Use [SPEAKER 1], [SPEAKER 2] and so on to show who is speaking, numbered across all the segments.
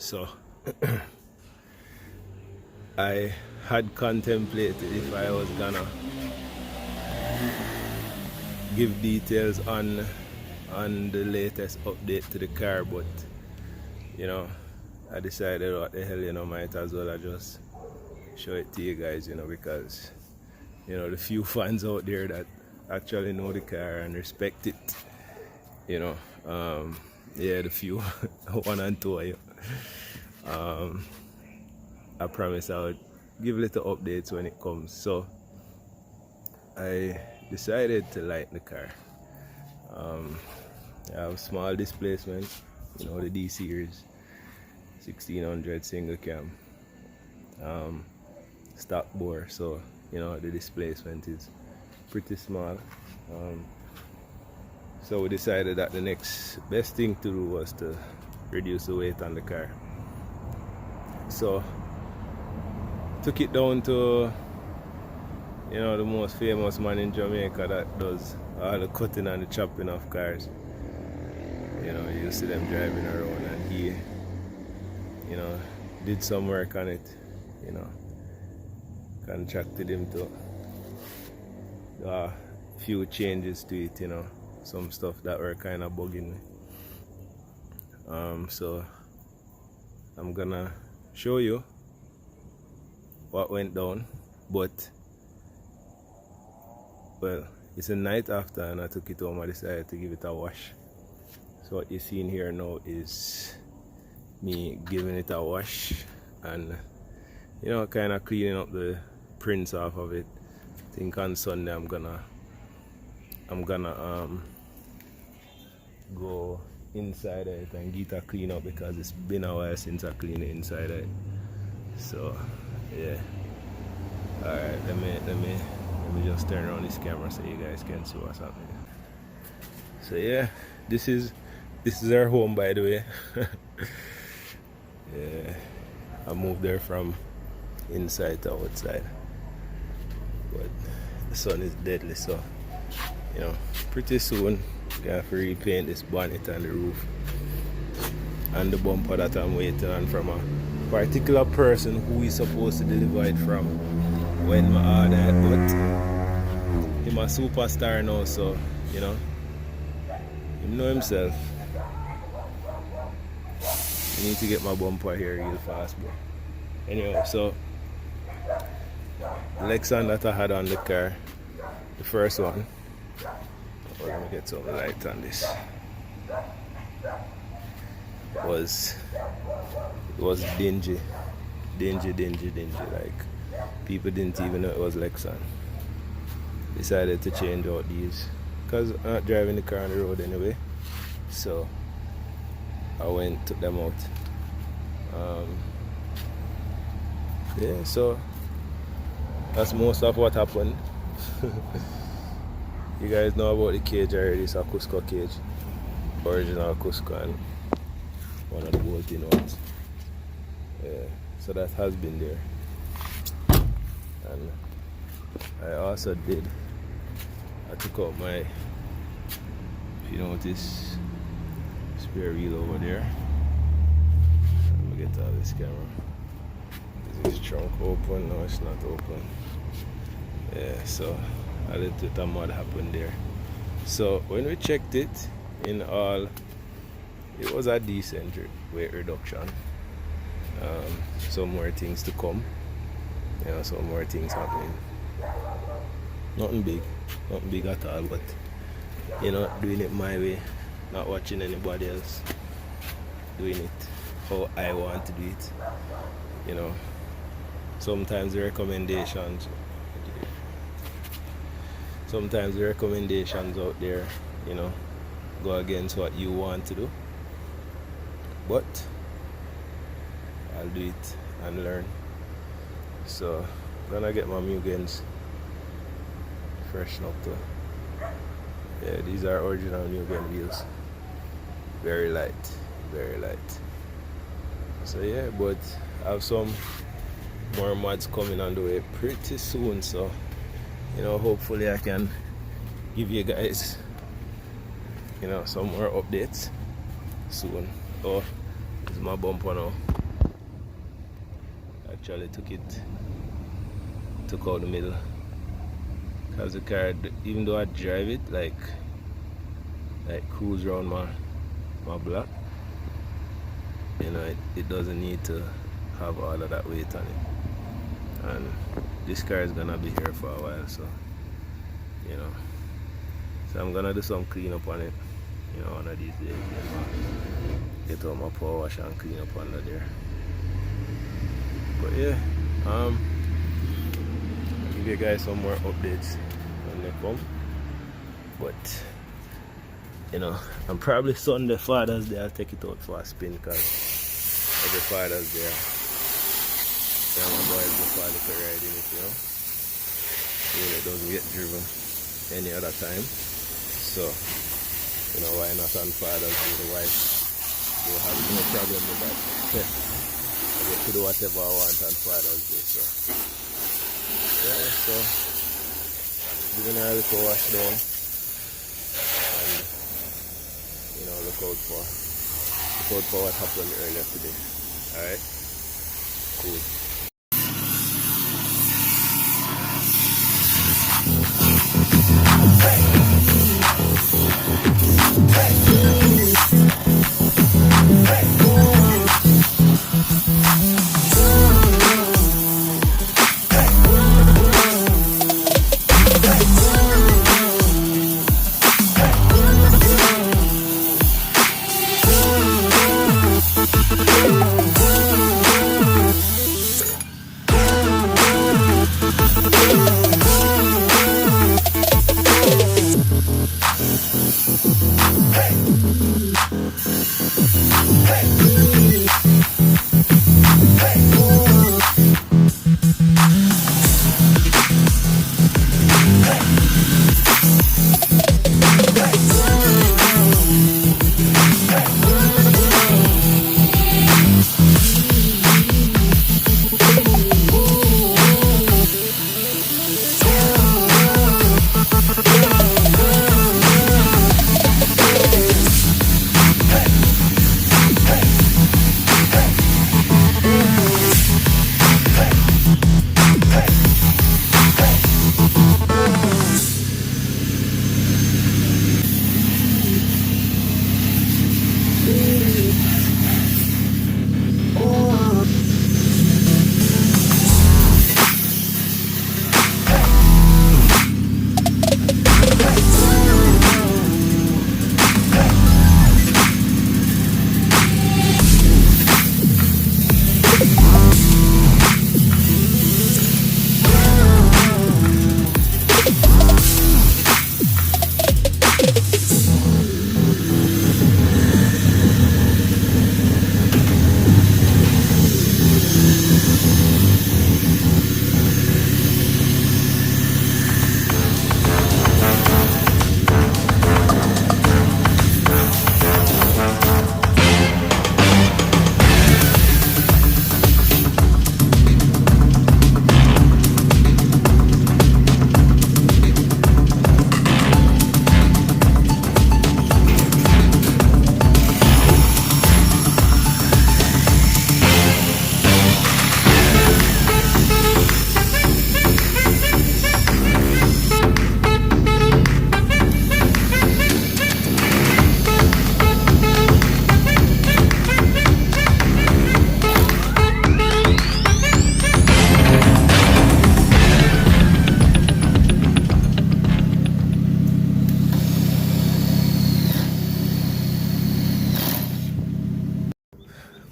[SPEAKER 1] So I had contemplated if I was gonna give details on the latest update to the car, but you know, I decided what the hell, you know, might as well I just show it to you guys, you know, because you know the few fans out there that actually know the car and respect it, you know, yeah, the few one and two of you. I promise I would give little updates when it comes. So I decided to light the car. I have small displacement, you know, the D series 1600 single cam, stock bore, so you know the displacement is pretty small. So we decided that the next best thing to do was to reduce the weight on the car. So took it down to, you know, the most famous man in Jamaica that does all the cutting and the chopping of cars. You know, you see them driving around, and he, you know, did some work on it, you know, contracted him to do a few changes to it, you know, some stuff that were kind of bugging me. So I'm gonna show you what went down, but well, it's a night after and I took it home. I decided to give it a wash. So what you're seeing here now is me giving it a wash and, you know, kind of cleaning up the prints off of it. I think on Sunday I'm gonna go inside it and get it clean up, because it's been a while since I cleaned it inside it. So yeah, all right, let me just turn around this camera so you guys can see what's happening. So yeah, this is our home, by the way. Yeah, I moved there from inside to outside, but the sun is deadly, so you know, pretty soon we have to repaint this bonnet and the roof and the bumper that I'm waiting on from a particular person who is supposed to deliver it from when I order it, but he's a superstar now, so you know, he know himself. I need to get my bumper here real fast, bro. Anyway, so the lexan that I had on the car, the first one, well, let me get some light on this, was dingy. Like, people didn't even know it was lexan. Decided to change out these because I'm not driving the car on the road anyway, so I went, took them out. Yeah, so that's most of what happened. You guys know about the cage already. It's a Cusco cage, original Cusco, and one of the bolting ones. Yeah, so that has been there. And I also I took out my, if you notice, spare wheel over there. Let me get out of this camera. Is this trunk open? No, it's not open. Yeah, so a little bit of mud happened there. So when we checked it in all, it was a decent weight reduction. Some more things to come. You know, some more things happening. Nothing big at all, but you know, doing it my way, not watching anybody else, doing it how I want to do it. You know, sometimes the recommendations out there, you know, go against what you want to do, but I'll do it and learn. So I'm gonna get my Mugens freshen up too. Yeah, these are original Mugen wheels, very light. So yeah, but I have some more mods coming on the way pretty soon, so you know, hopefully I can give you guys, you know, some more updates soon. Oh, this is my bumper now. Actually took out the middle. Cause the car, even though I drive it like cruise around my block, you know, it doesn't need to have all of that weight on it. And this car is gonna be here for a while, so you know. So I'm gonna do some cleanup on it, you know, one of these days. Get out my power wash and clean up under there. But yeah, I'll give you guys some more updates when they come. But you know, and probably Sunday, Father's Day, I'll take it out for a spin, because every Father's Day, my boys go for a little ride in it, you know. Really, it doesn't get driven any other time. So, you know, why not on Father's Day? The wife will have no problem with that. I get to do whatever I want on Father's Day. So, yeah, so giving her a little wash down. You know, look out for what happened earlier today. Alright? Cool.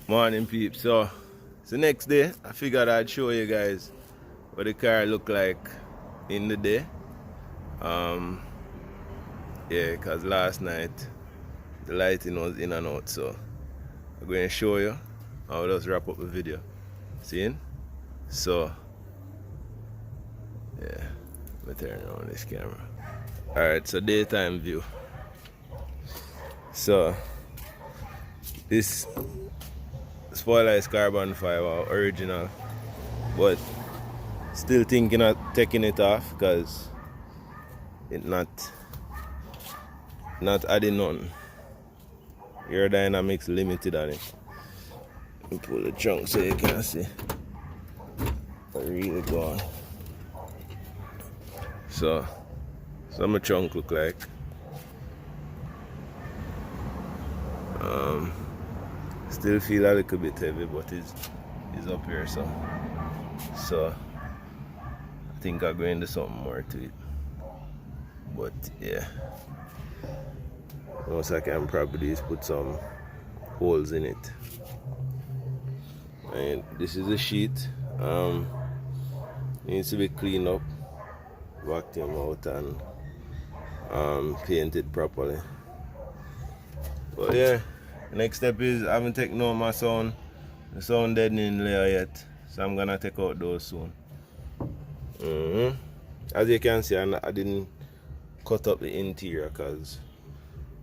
[SPEAKER 1] Morning peeps. So it's the next day. I figured I'd show you guys what the car look like in the day. Yeah, because last night the lighting was in and out, so I'm going to show you. I'll just wrap up the video. See? So yeah, let me turn on this camera. Alright, so daytime view. So this spoiler is carbon fiber original, but still thinking of taking it off because it's not adding none. Aerodynamics limited on it. Let me pull the trunk so you can see. really gone. So my trunk look like. Still feel a little bit heavy, but it's up here, so I think I'm going to do something more to it. But yeah, once I can probably just put some holes in it. And this is a sheet. Needs to be cleaned up, vacuum out, and painted properly. But yeah, next step is I haven't taken out my sound. The sound deadening layer yet, so I'm gonna take out those soon. As you can see, I didn't cut up the interior because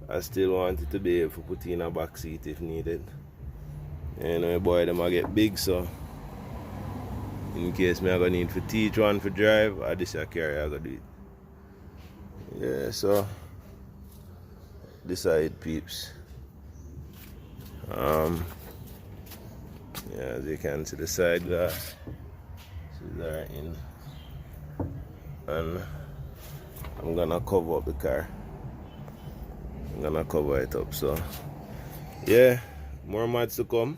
[SPEAKER 1] I still wanted to be able to put in a back seat if needed. And my boy them I get big, so in case me I gonna need to teach one for drive, or this I carry I gotta do it. Yeah, so this side peeps. Yeah, as you can see the side glass. These are in. And I'm gonna cover up the car. I'm gonna cover it up, so yeah, more mods to come.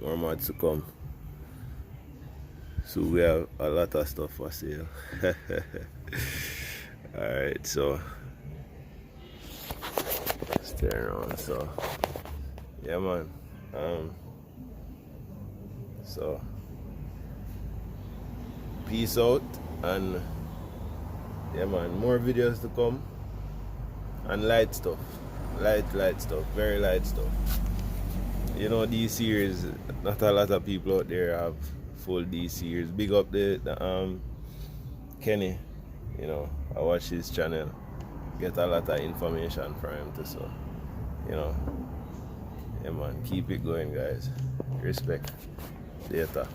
[SPEAKER 1] More mods to come. So we have a lot of stuff for sale. Alright, so stay around. So yeah, man. So peace out, and yeah, man, more videos to come, and light stuff, light stuff, very light stuff. You know, these series, not a lot of people out there have full D series. Big up the Kenny. You know, I watch his channel, get a lot of information from him too. So, you know, yeah, man, keep it going, guys. Respect. Later.